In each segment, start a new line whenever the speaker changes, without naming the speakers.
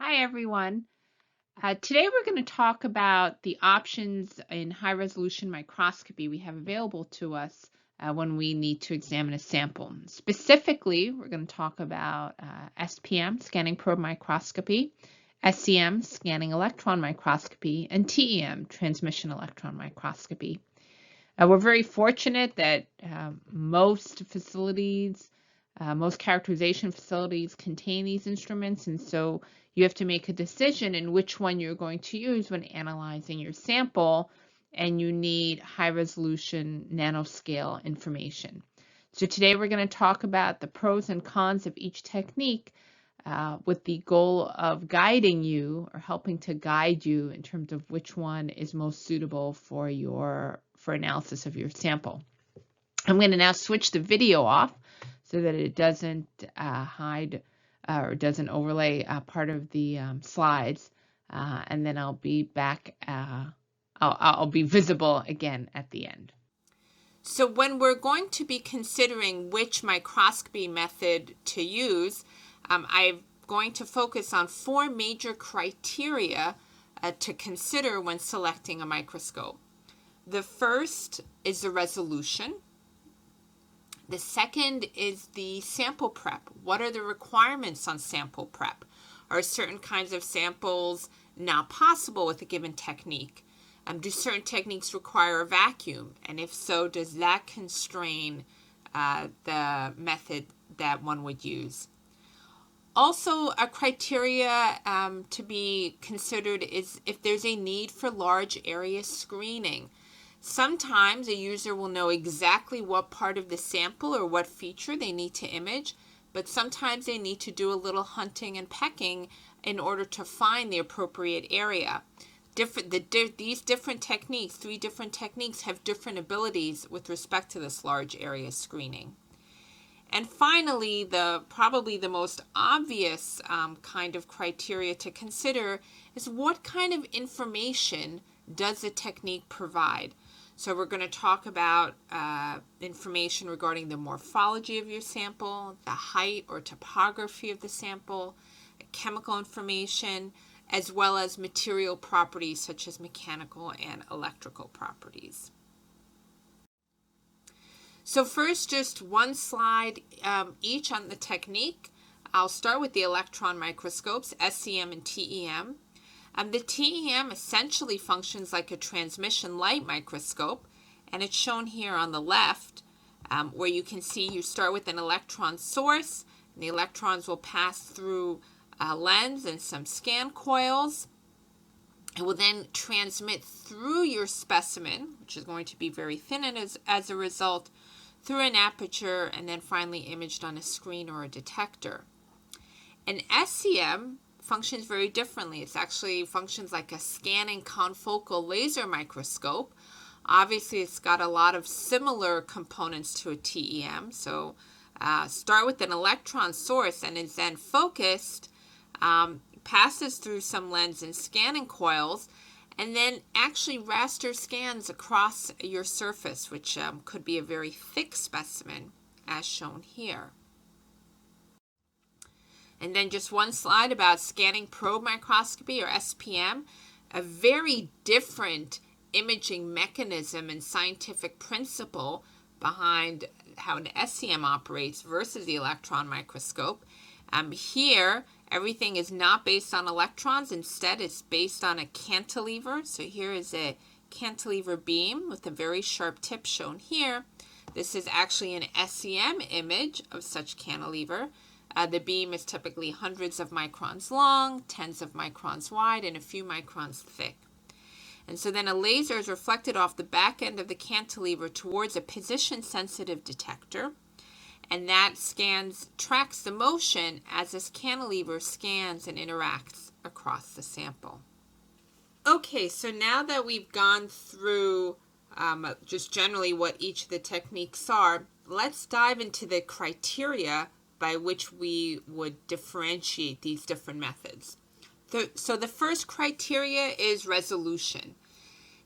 Hi, everyone. Today we're going to talk about the options in high resolution microscopy we have available to us when we need to examine a sample. Specifically, we're going to talk about SPM, scanning probe microscopy, SEM, scanning electron microscopy, and TEM, transmission electron microscopy. We're very fortunate that most facilities, most characterization facilities contain these instruments, and so you have to make a decision in which one you're going to use when analyzing your sample, and you need high resolution nanoscale information. So today we're going to talk about the pros and cons of each technique with the goal of guiding you or helping to guide you in terms of which one is most suitable for analysis of your sample. I'm going to now switch the video off so that it doesn't hide or doesn't overlay part of the slides, and then I'll be back. I'll be visible again at the end.
So when we're going to be considering which microscopy method to use, I'm going to focus on 4 major criteria to consider when selecting a microscope. The first is the resolution. The second is the sample prep. What are the requirements on sample prep? Are certain kinds of samples not possible with a given technique? Do certain techniques require a vacuum? And if so, does that constrain the method that one would use? Also, a criteria to be considered is if there's a need for large area screening. Sometimes a user will know exactly what part of the sample or what feature they need to image, but sometimes they need to do a little hunting and pecking in order to find the appropriate area. These different techniques, 3 different techniques, have different abilities with respect to this large area screening. And finally, probably the most obvious kind of criteria to consider is what kind of information does the technique provide? So we're going to talk about information regarding the morphology of your sample, the height or topography of the sample, chemical information, as well as material properties such as mechanical and electrical properties. So first, just one slide each on the technique. I'll start with the electron microscopes, SEM and TEM. The TEM essentially functions like a transmission light microscope, and it's shown here on the left, where you can see you start with an electron source, and the electrons will pass through a lens and some scan coils. It will then transmit through your specimen, which is going to be very thin, and as a result, through an aperture, and then finally imaged on a screen or a detector. An SEM functions very differently. It actually functions like a scanning confocal laser microscope. Obviously, it's got a lot of similar components to a TEM. So start with an electron source and is then focused, passes through some lens and scanning coils, and then actually raster scans across your surface, which could be a very thick specimen, as shown here. And then just one slide about scanning probe microscopy, or SPM, a very different imaging mechanism and scientific principle behind how an SEM operates versus the electron microscope. Here, everything is not based on electrons. Instead, it's based on a cantilever. So here is a cantilever beam with a very sharp tip shown here. This is actually an SEM image of such cantilever. The beam is typically hundreds of microns long, tens of microns wide, and a few microns thick. And so then a laser is reflected off the back end of the cantilever towards a position-sensitive detector, and that tracks the motion as this cantilever scans and interacts across the sample. Okay, so now that we've gone through just generally what each of the techniques are, let's dive into the criteria by which we would differentiate these different methods. So the first criteria is resolution.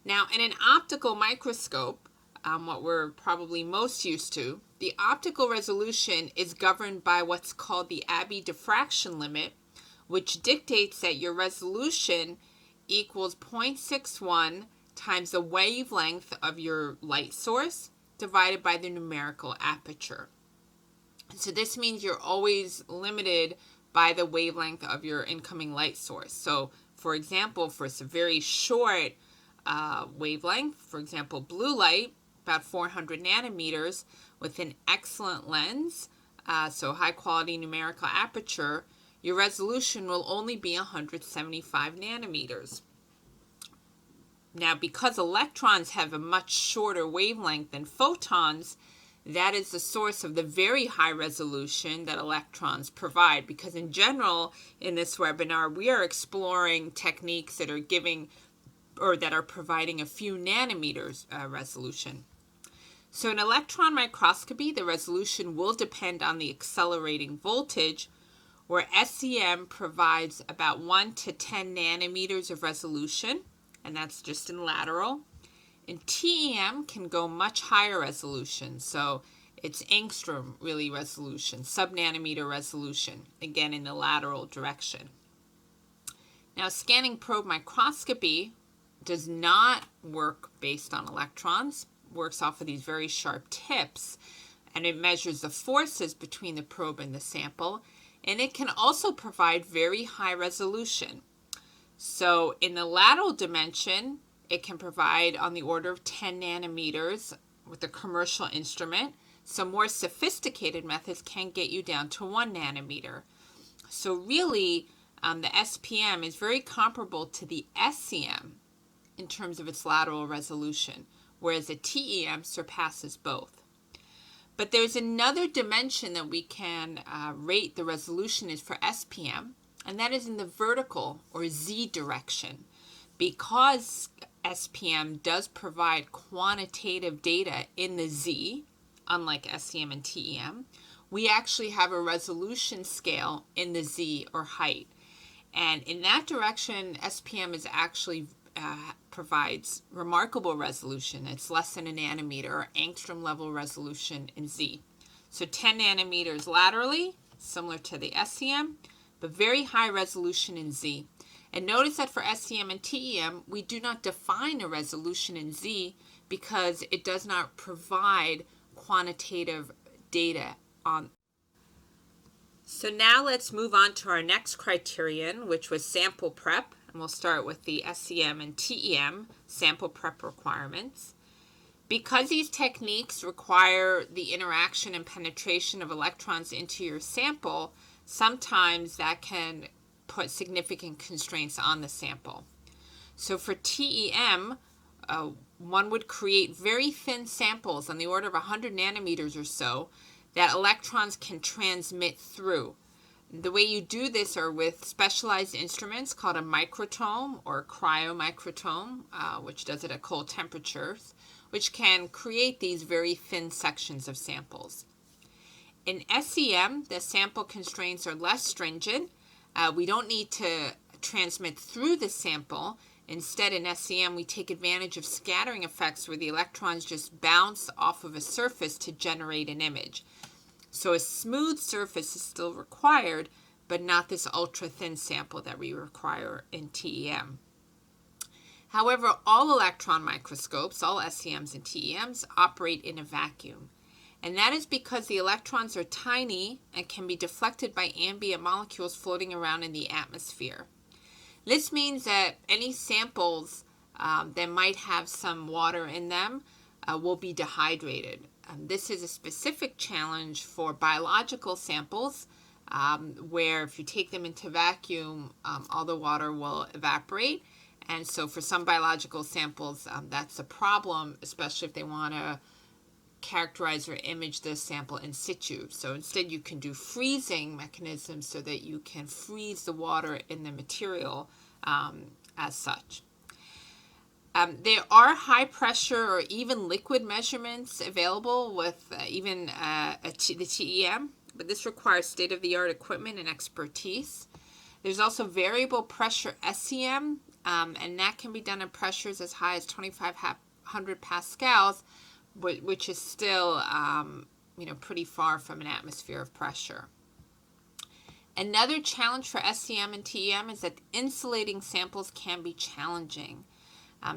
Now, in an optical microscope, what we're probably most used to, the optical resolution is governed by what's called the Abbe diffraction limit, which dictates that your resolution equals 0.61 times the wavelength of your light source divided by the numerical aperture. So this means you're always limited by the wavelength of your incoming light source. So for example, for a very short wavelength, for example, blue light, about 400 nanometers with an excellent lens, so high quality numerical aperture, your resolution will only be 175 nanometers. Now, because electrons have a much shorter wavelength than photons, that is the source of the very high resolution that electrons provide, because in general, in this webinar, we are exploring techniques that are giving or that are providing a few nanometers resolution. So in electron microscopy, the resolution will depend on the accelerating voltage, where SEM provides about 1 to 10 nanometers of resolution, and that's just in lateral. And TEM can go much higher resolution, so it's angstrom really resolution, sub-nanometer resolution, again in the lateral direction. Now, scanning probe microscopy does not work based on electrons, works off of these very sharp tips, and it measures the forces between the probe and the sample, and it can also provide very high resolution. So in the lateral dimension, it can provide on the order of 10 nanometers with a commercial instrument. Some more sophisticated methods can get you down to 1 nanometer. So really, the SPM is very comparable to the SEM in terms of its lateral resolution, whereas the TEM surpasses both. But there's another dimension that we can rate the resolution is for SPM, and that is in the vertical or Z direction. Because SPM does provide quantitative data in the Z, unlike SEM and TEM, we actually have a resolution scale in the Z or height. And in that direction, SPM is actually provides remarkable resolution. It's less than a nanometer or angstrom level resolution in Z. So 10 nanometers laterally, similar to the SEM, but very high resolution in Z. And notice that for SEM and TEM, we do not define a resolution in Z because it does not provide quantitative data on. So now let's move on to our next criterion, which was sample prep. And we'll start with the SEM and TEM sample prep requirements. Because these techniques require the interaction and penetration of electrons into your sample, sometimes that can put significant constraints on the sample. So for TEM, one would create very thin samples on the order of 100 nanometers or so that electrons can transmit through. The way you do this are with specialized instruments called a microtome or cryomicrotome, which does it at cold temperatures, which can create these very thin sections of samples. In SEM, the sample constraints are less stringent. We don't need to transmit through the sample. Instead, in SEM, we take advantage of scattering effects where the electrons just bounce off of a surface to generate an image. So a smooth surface is still required, but not this ultra-thin sample that we require in TEM. However, all electron microscopes, all SEMs and TEMs, operate in a vacuum. And that is because the electrons are tiny and can be deflected by ambient molecules floating around in the atmosphere. This means that any samples that might have some water in them will be dehydrated. This is a specific challenge for biological samples where if you take them into vacuum, all the water will evaporate. And so for some biological samples, that's a problem, especially if they want to characterize or image the sample in situ. So instead you can do freezing mechanisms so that you can freeze the water in the material as such. There are high pressure or even liquid measurements available with even the TEM, but this requires state-of-the-art equipment and expertise. There's also variable pressure SEM, and that can be done at pressures as high as 2,500 pascals, which is still pretty far from an atmosphere of pressure. Another challenge for SEM and TEM is that insulating samples can be challenging.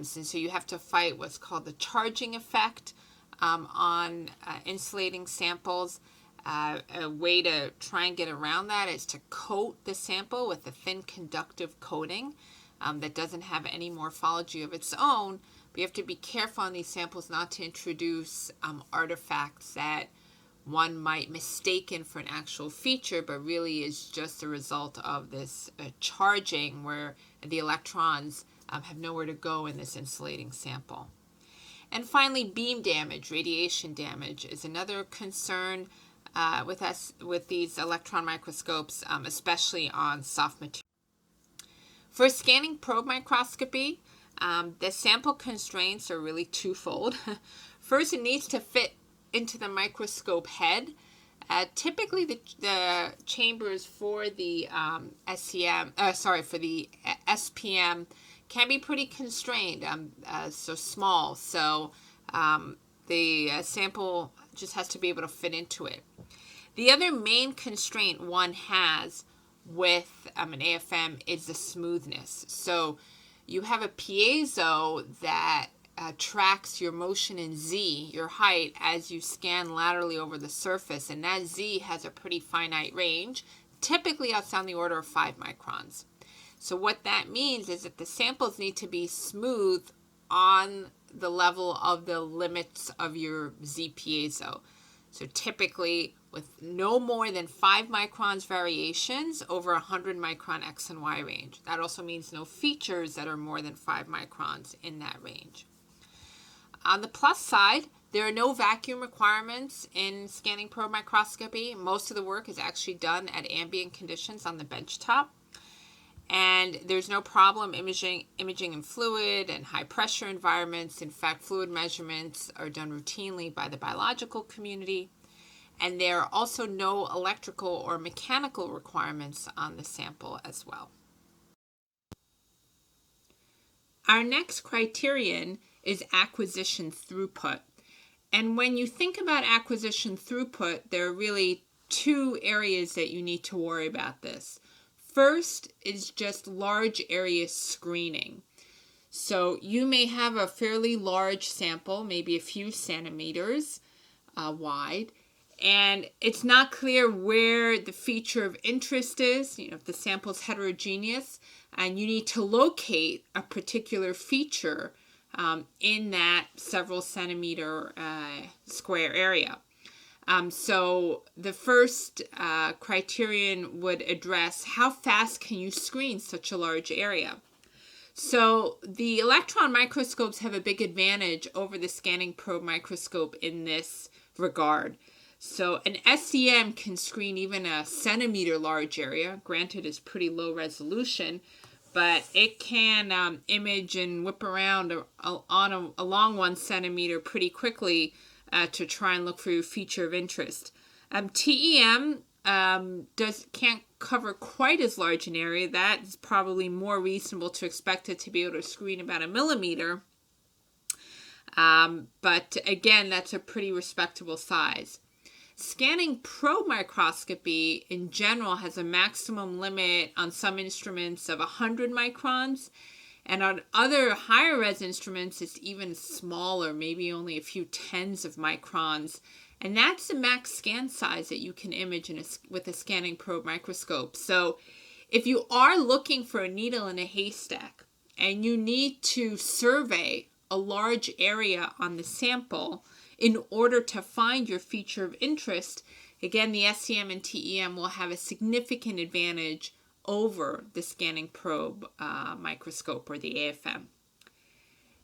So you have to fight what's called the charging effect on insulating samples. A way to try and get around that is to coat the sample with a thin conductive coating that doesn't have any morphology of its own. But you have to be careful on these samples not to introduce artifacts that one might mistaken for an actual feature, but really is just a result of this charging where the electrons have nowhere to go in this insulating sample. And finally, beam damage, radiation damage, is another concern with these electron microscopes, especially on soft material. For scanning probe microscopy, the sample constraints are really twofold. First, it needs to fit into the microscope head. Typically, the chambers for the SPM can be pretty constrained, so small. So the sample just has to be able to fit into it. The other main constraint one has with an AFM is the smoothness. So you have a piezo that tracks your motion in Z, your height, as you scan laterally over the surface, and that Z has a pretty finite range, typically outside the order of 5 microns. So what that means is that the samples need to be smooth on the level of the limits of your Z piezo. So typically with no more than 5 microns variations over 100 micron X and Y range. That also means no features that are more than 5 microns in that range. On the plus side, there are no vacuum requirements in scanning probe microscopy. Most of the work is actually done at ambient conditions on the benchtop. And there's no problem imaging in fluid and high pressure environments. In fact, fluid measurements are done routinely by the biological community. And there are also no electrical or mechanical requirements on the sample as well. Our next criterion is acquisition throughput. And when you think about acquisition throughput, there are really 2 areas that you need to worry about this. First is just large area screening. So you may have a fairly large sample, maybe a few centimeters wide, and it's not clear where the feature of interest is, if the sample's heterogeneous, and you need to locate a particular feature in that several centimeter square area. So the first criterion would address how fast can you screen such a large area. So the electron microscopes have a big advantage over the scanning probe microscope in this regard. So an SEM can screen even a centimeter large area. Granted, it's pretty low resolution, but it can image and whip around along 1 centimeter pretty quickly to try and look for your feature of interest. TEM can't cover quite as large an area. That is probably more reasonable to expect it to be able to screen about 1 millimeter. But again, that's a pretty respectable size. Scanning probe microscopy in general has a maximum limit on some instruments of 100 microns. And on other higher res instruments, it's even smaller, maybe only a few tens of microns. And that's the max scan size that you can image with a scanning probe microscope. So if you are looking for a needle in a haystack and you need to survey a large area on the sample in order to find your feature of interest, again, the SEM and TEM will have a significant advantage over the scanning probe microscope or the AFM.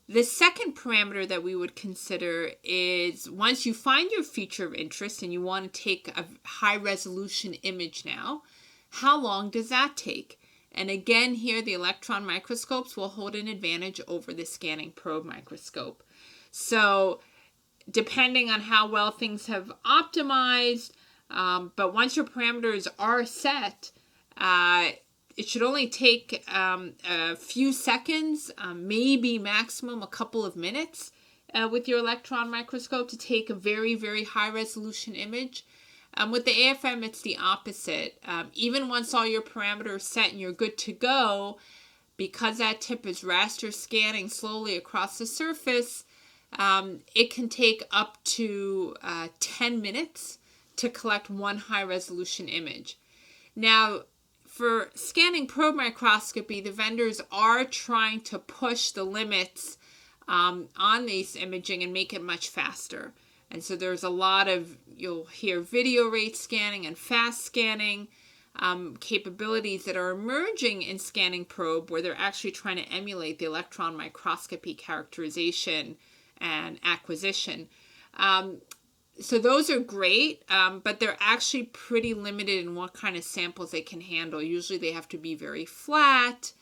The second parameter that we would consider is once you find your feature of interest and you want to take a high resolution image now, how long does that take? And again, here the electron microscopes will hold an advantage over the scanning probe microscope. So depending on how well things have optimized, but once your parameters are set, it should only take a few seconds, maybe maximum a couple of minutes with your electron microscope to take a very, very high resolution image. With the AFM, it's the opposite. Even once all your parameters set and you're good to go, because that tip is raster scanning slowly across the surface, it can take up to 10 minutes to collect one high-resolution image. Now, for scanning probe microscopy, the vendors are trying to push the limits on these imaging and make it much faster. And so there's a lot of, you'll hear video rate scanning and fast scanning capabilities that are emerging in scanning probe, where they're actually trying to emulate the electron microscopy characterization and acquisition. So those are great, but they're actually pretty limited in what kind of samples they can handle. Usually they have to be very flat,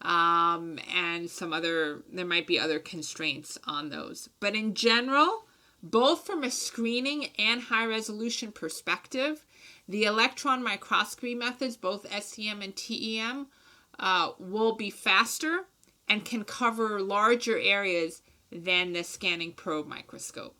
and there might be other constraints on those. But in general, both from a screening and high resolution perspective, the electron microscopy methods, both SEM and TEM, will be faster and can cover larger areas than the scanning probe microscope.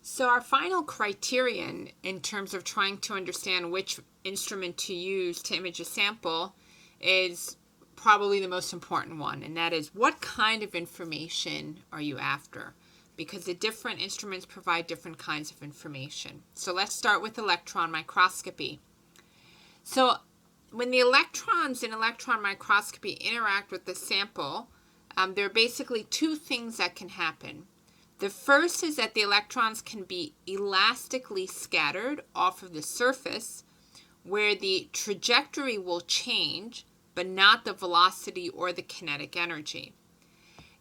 So our final criterion in terms of trying to understand which instrument to use to image a sample is probably the most important one, and that is, what kind of information are you after? Because the different instruments provide different kinds of information. So let's start with electron microscopy. So when the electrons in electron microscopy interact with the sample, there are basically two things that can happen. The first is that the electrons can be elastically scattered off of the surface, where the trajectory will change, but not the velocity or the kinetic energy.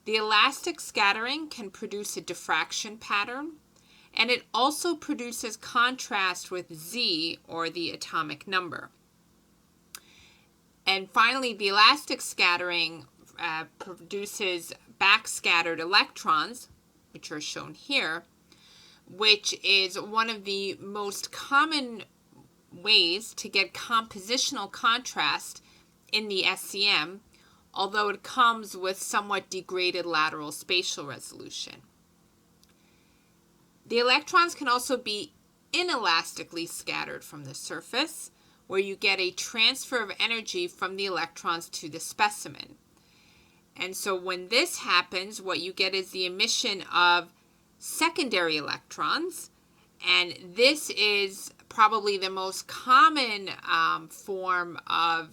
The elastic scattering can produce a diffraction pattern, and it also produces contrast with Z, or the atomic number. And finally, the elastic scattering produces backscattered electrons, which are shown here, which is one of the most common ways to get compositional contrast in the SEM, although it comes with somewhat degraded lateral spatial resolution. The electrons can also be inelastically scattered from the surface, where you get a transfer of energy from the electrons to the specimen. And so when this happens, what you get is the emission of secondary electrons, and this is probably the most common form of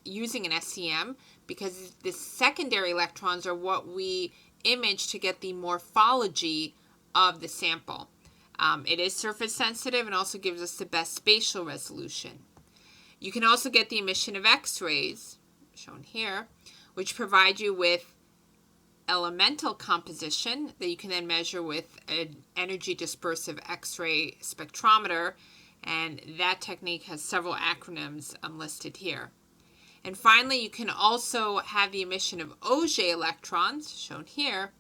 using an SEM, because the secondary electrons are what we image to get the morphology of the sample. It is surface sensitive and also gives us the best spatial resolution. You can also get the emission of X-rays, shown here, which provide you with elemental composition that you can then measure with an energy dispersive X-ray spectrometer, and that technique has several acronyms listed here. And finally, you can also have the emission of Auger electrons, shown here,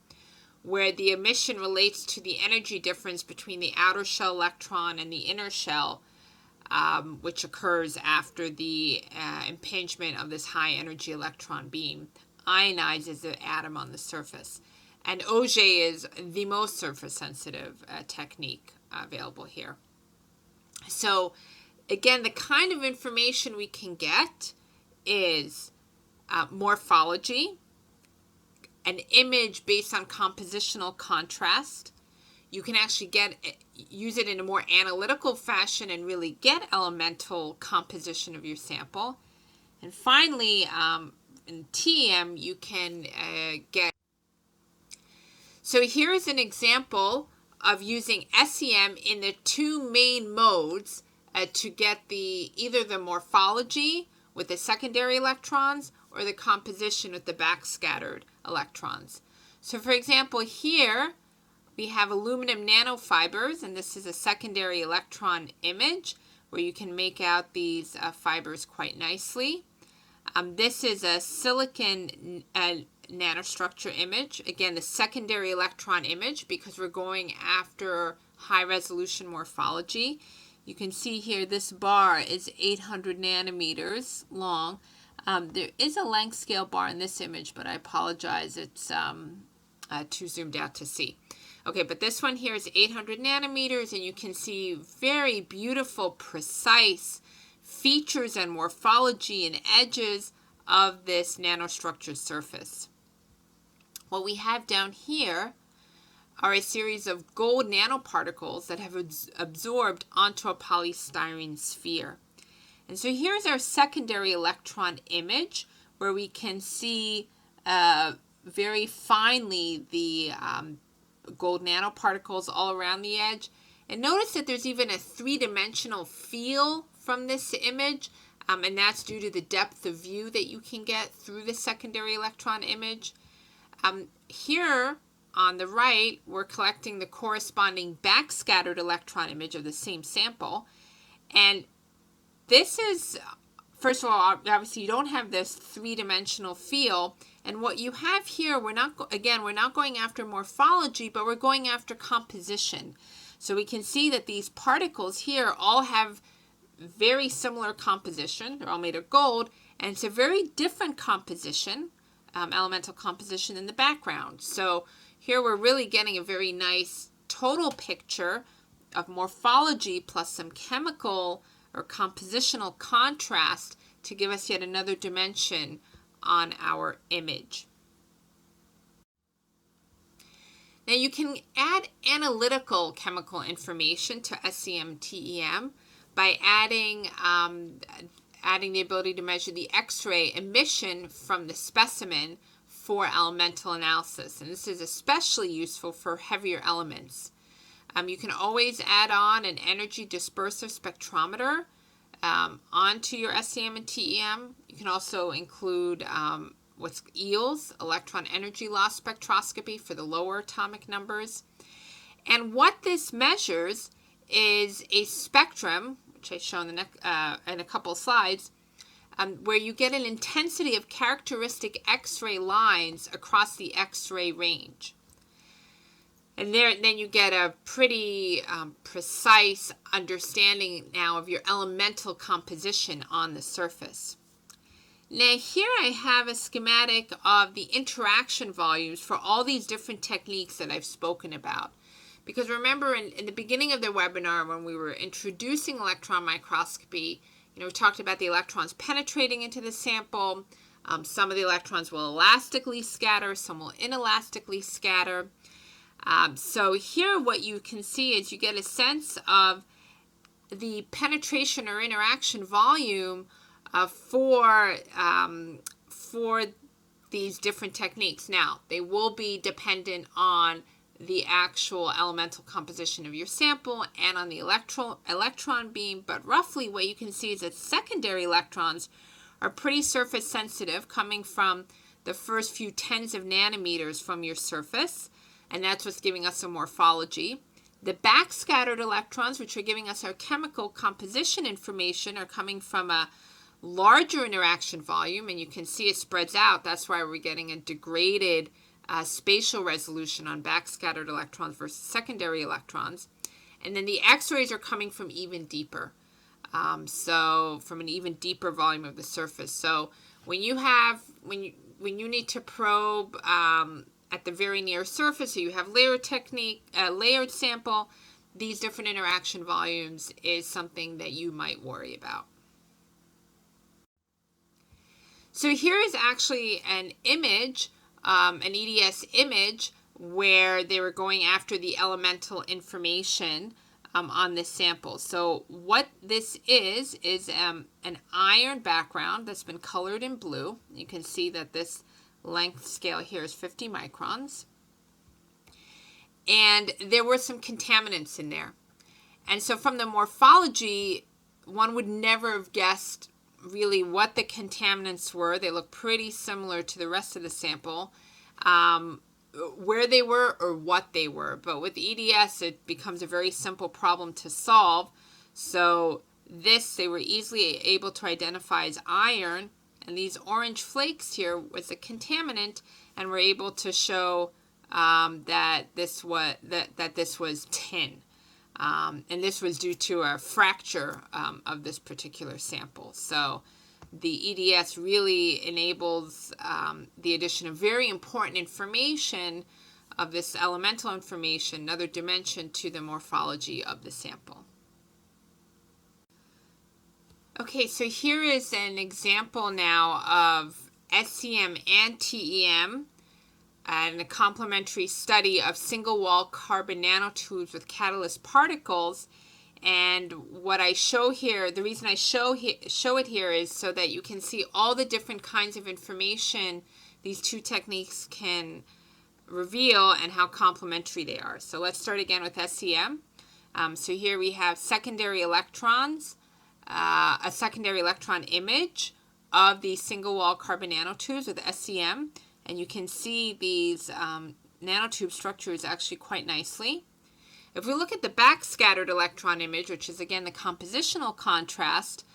where the emission relates to the energy difference between the outer shell electron and the inner shell, which occurs after the impingement of this high energy electron beam ionizes the atom on the surface. And Auger is the most surface sensitive technique available here. So again, the kind of information we can get is morphology, an image based on compositional contrast. You can actually use it in a more analytical fashion and really get elemental composition of your sample. And finally, in TEM, you can get. So here is an example of using SEM in the two main modes to get either the morphology with the secondary electrons or the composition with the backscattered electrons. So for example, here we have aluminum nanofibers, and this is a secondary electron image where you can make out these fibers quite nicely. This is a silicon nanostructure image. Again, the secondary electron image, because we're going after high resolution morphology. You can see here this bar is 800 nanometers long. There is a length scale bar in this image, but I apologize, it's too zoomed out to see. Okay, but this one here is 800 nanometers, and you can see very beautiful, precise features and morphology and edges of this nanostructured surface. What we have down here are a series of gold nanoparticles that have absorbed onto a polystyrene sphere. And so here's our secondary electron image, where we can see very finely the gold nanoparticles all around the edge. And notice that there's even a three-dimensional feel from this image, and that's due to the depth of view that you can get through the secondary electron image. Here on the right, we're collecting the corresponding backscattered electron image of the same sample. And this is, first of all, obviously you don't have this three-dimensional feel. And what you have here, we're not going after morphology, but we're going after composition. So we can see that these particles here all have very similar composition. They're all made of gold, and it's a very different composition, elemental composition in the background. So here we're really getting a very nice total picture of morphology plus some chemical or compositional contrast to give us yet another dimension on our image. Now you can add analytical chemical information to SEM-TEM by adding the ability to measure the X-ray emission from the specimen for elemental analysis. And this is especially useful for heavier elements. You can always add on an energy dispersive spectrometer onto your SEM and TEM. You can also include what's EELS, electron energy loss spectroscopy, for the lower atomic numbers. And what this measures is a spectrum, which I show in a couple slides, where you get an intensity of characteristic X-ray lines across the X-ray range. And then you get a pretty precise understanding now of your elemental composition on the surface. Now here I have a schematic of the interaction volumes for all these different techniques that I've spoken about. Because remember in the beginning of the webinar when we were introducing electron microscopy, we talked about the electrons penetrating into the sample. Some of the electrons will elastically scatter, some will inelastically scatter. So here what you can see is you get a sense of the penetration or interaction volume for these different techniques. Now, they will be dependent on the actual elemental composition of your sample and on the electron beam, but roughly what you can see is that secondary electrons are pretty surface sensitive, coming from the first few tens of nanometers from your surface, and that's what's giving us some morphology. The backscattered electrons, which are giving us our chemical composition information, are coming from a larger interaction volume, and you can see it spreads out. That's why we're getting a degraded spatial resolution on backscattered electrons versus secondary electrons. And then the X-rays are coming from even deeper, so from an even deeper volume of the surface. So when you need to probe at the very near surface, so you have layered sample, these different interaction volumes is something that you might worry about. So here is actually an image, an EDS image, where they were going after the elemental information on this sample. So what this is an iron background that's been colored in blue. You can see that this length scale here is 50 microns. And there were some contaminants in there. And so from the morphology, one would never have guessed really what the contaminants were. They look pretty similar to the rest of the sample, where they were or what they were. But with EDS, it becomes a very simple problem to solve. So they were easily able to identify as iron, and these orange flakes here was a contaminant, and we're able to show that this was tin. And this was due to a fracture of this particular sample. So the EDS really enables the addition of very important information of this elemental information, another dimension to the morphology of the sample. Okay, so here is an example now of SEM and TEM and a complementary study of single-wall carbon nanotubes with catalyst particles. And what I show here, the reason I show it here is so that you can see all the different kinds of information these two techniques can reveal and how complementary they are. So let's start again with SEM. So here we have secondary electrons, a secondary electron image of these single-wall carbon nanotubes with SEM. And you can see these nanotube structures actually quite nicely. If we look at the backscattered electron image, which is again the compositional contrast,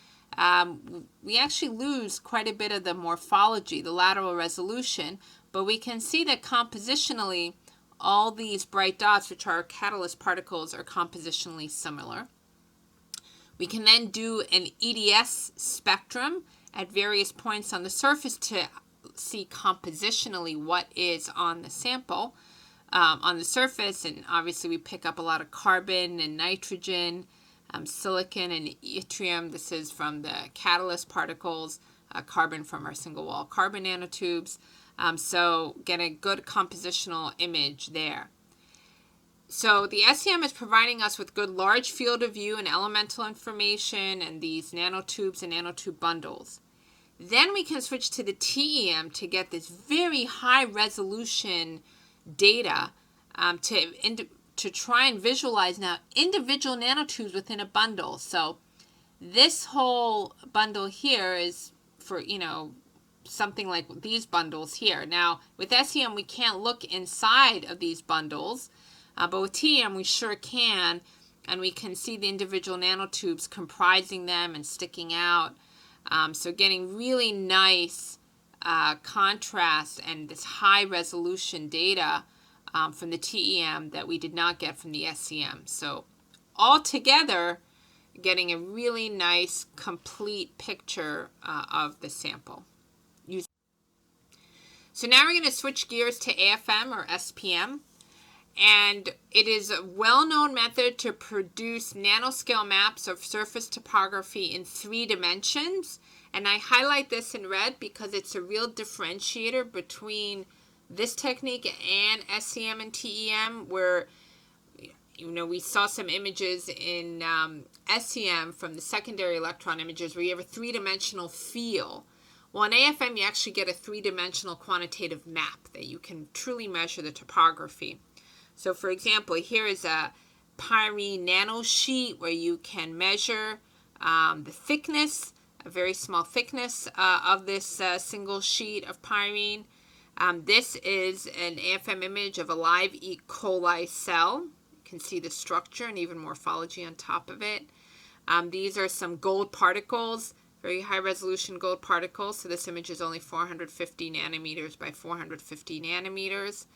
we actually lose quite a bit of the morphology, the lateral resolution, but we can see that compositionally all these bright dots, which are catalyst particles, are compositionally similar. We can then do an EDS spectrum at various points on the surface to see compositionally what is on the sample on the surface, and obviously we pick up a lot of carbon and nitrogen, silicon and yttrium. This is from the catalyst particles, carbon from our single-wall carbon nanotubes. So get a good compositional image there. So the SEM is providing us with good large field of view and elemental information and these nanotubes and nanotube bundles. Then we can switch to the TEM to get this very high resolution data to try and visualize now individual nanotubes within a bundle. So this whole bundle here is for, something like these bundles here. Now with SEM we can't look inside of these bundles, but with TEM we sure can, and we can see the individual nanotubes comprising them and sticking out. So getting really nice contrast and this high resolution data from the TEM that we did not get from the SEM. So altogether, getting a really nice complete picture of the sample. So now we're going to switch gears to AFM or SPM. And it is a well-known method to produce nanoscale maps of surface topography in 3 dimensions. And I highlight this in red because it's a real differentiator between this technique and SEM and TEM, where we saw some images in SEM from the secondary electron images where you have a 3-dimensional feel. Well, in AFM, you actually get a 3-dimensional quantitative map that you can truly measure the topography. So for example, here is a pyrene nanosheet where you can measure the thickness, a very small thickness of this single sheet of pyrene. This is an AFM image of a live E. coli cell. You can see the structure and even morphology on top of it. These are some gold particles, very high resolution gold particles. So this image is only 450 nanometers by 450 nanometers.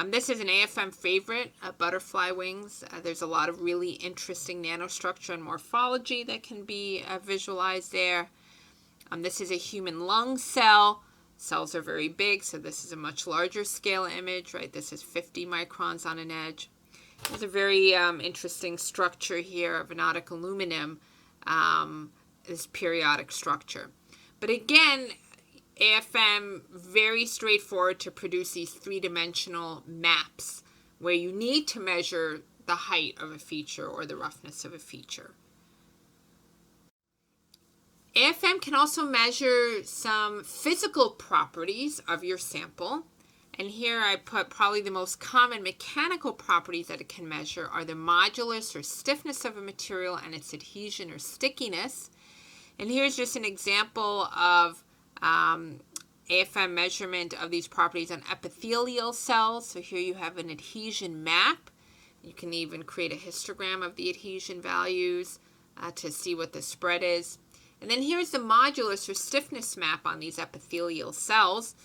This is an AFM favorite, butterfly wings. There's a lot of really interesting nanostructure and morphology that can be visualized there. This is a human lung cell. Cells are very big, so this is a much larger scale image, right? This is 50 microns on an edge. There's a very interesting structure here of anodic aluminum, this periodic structure. But again, AFM, very straightforward to produce these 3-dimensional maps where you need to measure the height of a feature or the roughness of a feature. AFM can also measure some physical properties of your sample. And here I put probably the most common mechanical properties that it can measure are the modulus or stiffness of a material and its adhesion or stickiness. And here's just an example of AFM measurement of these properties on epithelial cells. So here you have an adhesion map. You can even create a histogram of the adhesion values to see what the spread is. And then here's the modulus or stiffness map on these epithelial cells,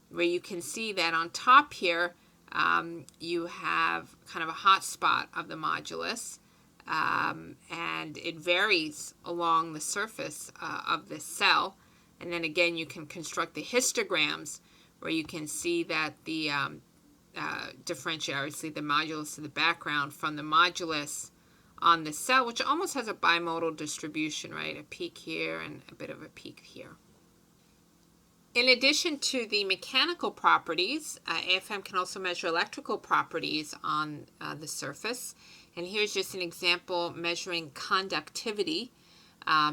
where you can see that on top here you have kind of a hot spot of the modulus, and it varies along the surface of this cell. And then again, you can construct the histograms where you can see that the differentiate, obviously, the modulus of the background from the modulus on the cell, which almost has a bimodal distribution, right? A peak here and a bit of a peak here. In addition to the mechanical properties, AFM can also measure electrical properties on the surface. And here's just an example measuring conductivity.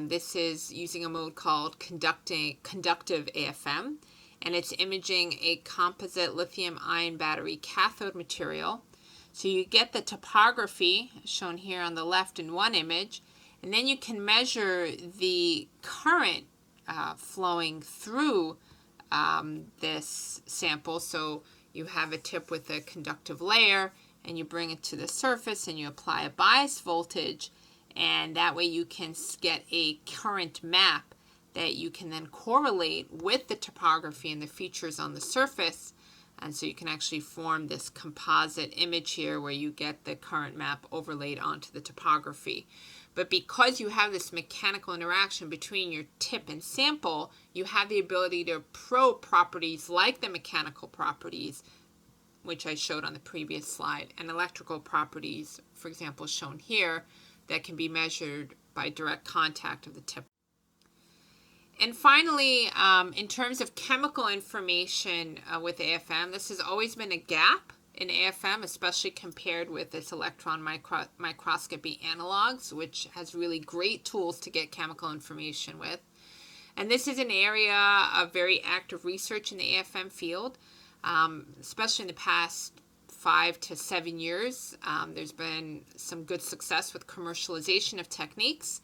This is using a mode called conductive AFM, and it's imaging a composite lithium-ion battery cathode material. So you get the topography shown here on the left in one image, and then you can measure the current flowing through this sample. So you have a tip with a conductive layer, and you bring it to the surface, and you apply a bias voltage, and that way you can get a current map that you can then correlate with the topography and the features on the surface. And so you can actually form this composite image here where you get the current map overlaid onto the topography. But because you have this mechanical interaction between your tip and sample, you have the ability to probe properties like the mechanical properties, which I showed on the previous slide, and electrical properties, for example, shown here, that can be measured by direct contact of the tip. And finally, in terms of chemical information with AFM, this has always been a gap in AFM, especially compared with its electron microscopy analogs, which has really great tools to get chemical information with. And this is an area of very active research in the AFM field, especially in the past 5 to 7 years. There's been some good success with commercialization of techniques.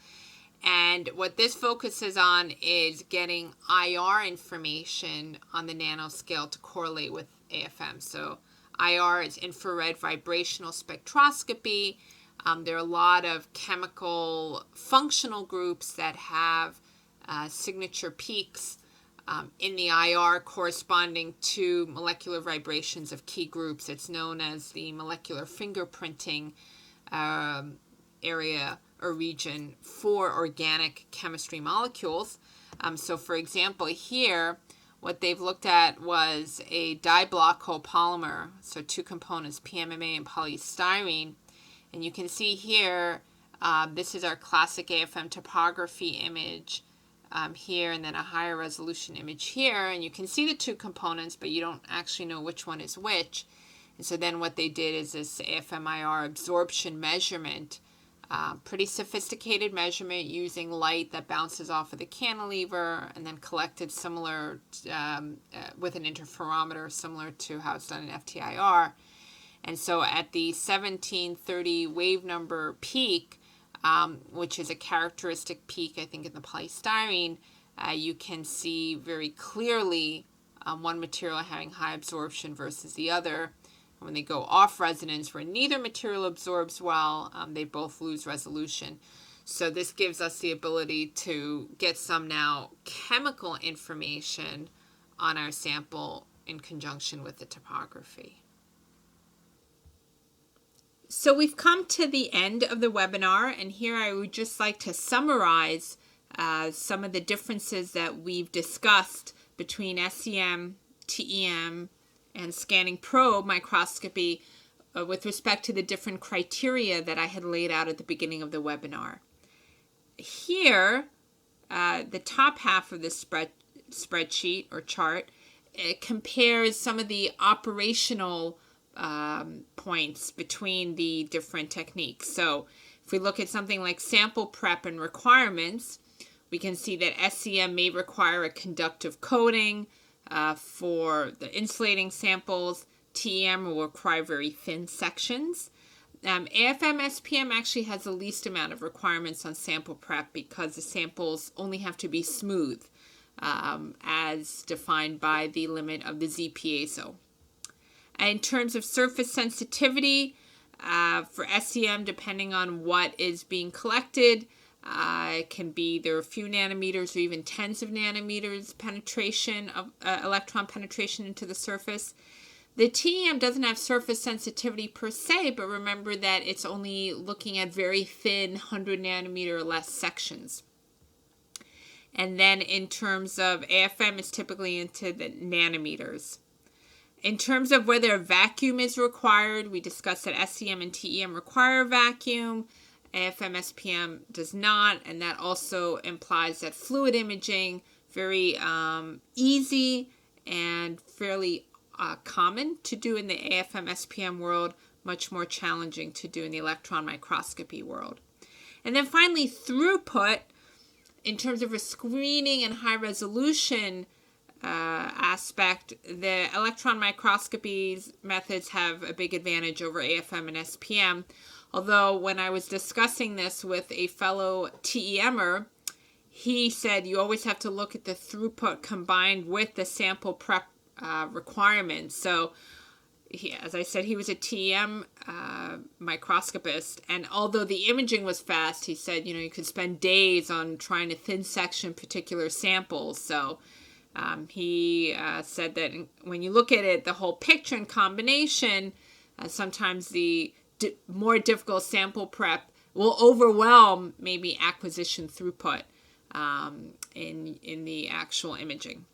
And what this focuses on is getting IR information on the nanoscale to correlate with AFM. So IR is infrared vibrational spectroscopy. There are a lot of chemical functional groups that have signature peaks in the IR corresponding to molecular vibrations of key groups. It's known as the molecular fingerprinting area or region for organic chemistry molecules. So for example, here, what they've looked at was a diblock copolymer, so 2 components, PMMA and polystyrene. And you can see here, this is our classic AFM topography image here, and then a higher resolution image here. And you can see the 2 components, but you don't actually know which one is which. And so then what they did is this AFM-IR absorption measurement, pretty sophisticated measurement using light that bounces off of the cantilever and then collected similar with an interferometer similar to how it's done in FTIR. And so at the 1730 wave number peak, which is a characteristic peak, I think, in the polystyrene, you can see very clearly one material having high absorption versus the other. When they go off resonance, where neither material absorbs well, they both lose resolution. So this gives us the ability to get some now chemical information on our sample in conjunction with the topography. So we've come to the end of the webinar, and here I would just like to summarize some of the differences that we've discussed between SEM, TEM, and scanning probe microscopy with respect to the different criteria that I had laid out at the beginning of the webinar. Here, the top half of this spreadsheet or chart, it compares some of the operational points between the different techniques. So if we look at something like sample prep and requirements, we can see that SEM may require a conductive coating for the insulating samples. TEM will require very thin sections. AFM SPM actually has the least amount of requirements on sample prep because the samples only have to be smooth as defined by the limit of the Z piezo. In terms of surface sensitivity, for SEM, depending on what is being collected, it can be there are a few nanometers or even tens of nanometers penetration of electron penetration into the surface. The TEM doesn't have surface sensitivity per se, but remember that it's only looking at very thin 100 nanometer or less sections. And then in terms of AFM, it's typically into the nanometers. In terms of whether a vacuum is required, we discussed that SEM and TEM require a vacuum. AFM, SPM does not, and that also implies that fluid imaging, very easy and fairly common to do in the AFM, SPM world, much more challenging to do in the electron microscopy world. And then finally, throughput, in terms of a screening and high resolution aspect, the electron microscopy methods have a big advantage over AFM and SPM. Although when I was discussing this with a fellow TEMer, he said you always have to look at the throughput combined with the sample prep requirements. So, as I said, he was a TEM microscopist, and although the imaging was fast, he said, you could spend days on trying to thin section particular samples. So he said that when you look at it, the whole picture in combination, sometimes the more difficult sample prep will overwhelm maybe acquisition throughput in the actual imaging.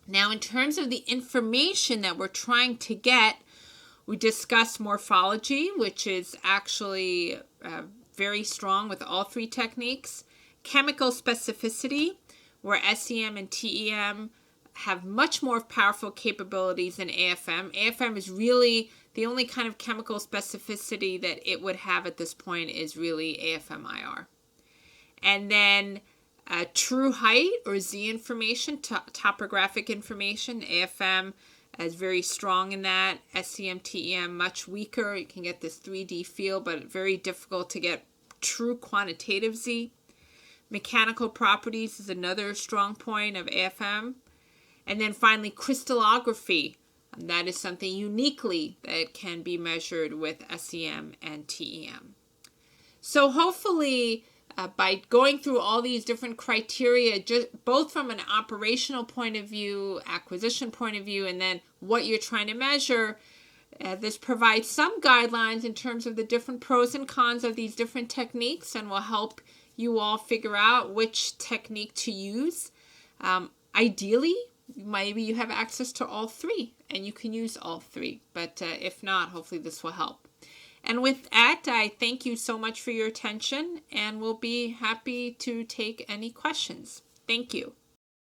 Now, in terms of the information that we're trying to get, we discussed morphology, which is actually very strong with all three techniques. Chemical specificity, where SEM and TEM have much more powerful capabilities than AFM. AFM is really the only kind of chemical specificity that it would have at this point is really AFM-IR. And then true height or Z information, topographic information, AFM is very strong in that. SEM, TEM, much weaker. You can get this 3D feel, but very difficult to get true quantitative Z. Mechanical properties is another strong point of AFM. And then finally, crystallography. That is something uniquely that can be measured with SEM and TEM. So hopefully, by going through all these different criteria, both from an operational point of view, acquisition point of view, and then what you're trying to measure, this provides some guidelines in terms of the different pros and cons of these different techniques, and will help you all figure out which technique to use. Ideally, maybe you have access to all three, and you can use all three. But if not, hopefully this will help. And with that, I thank you so much for your attention, and we'll be happy to take any questions. Thank you.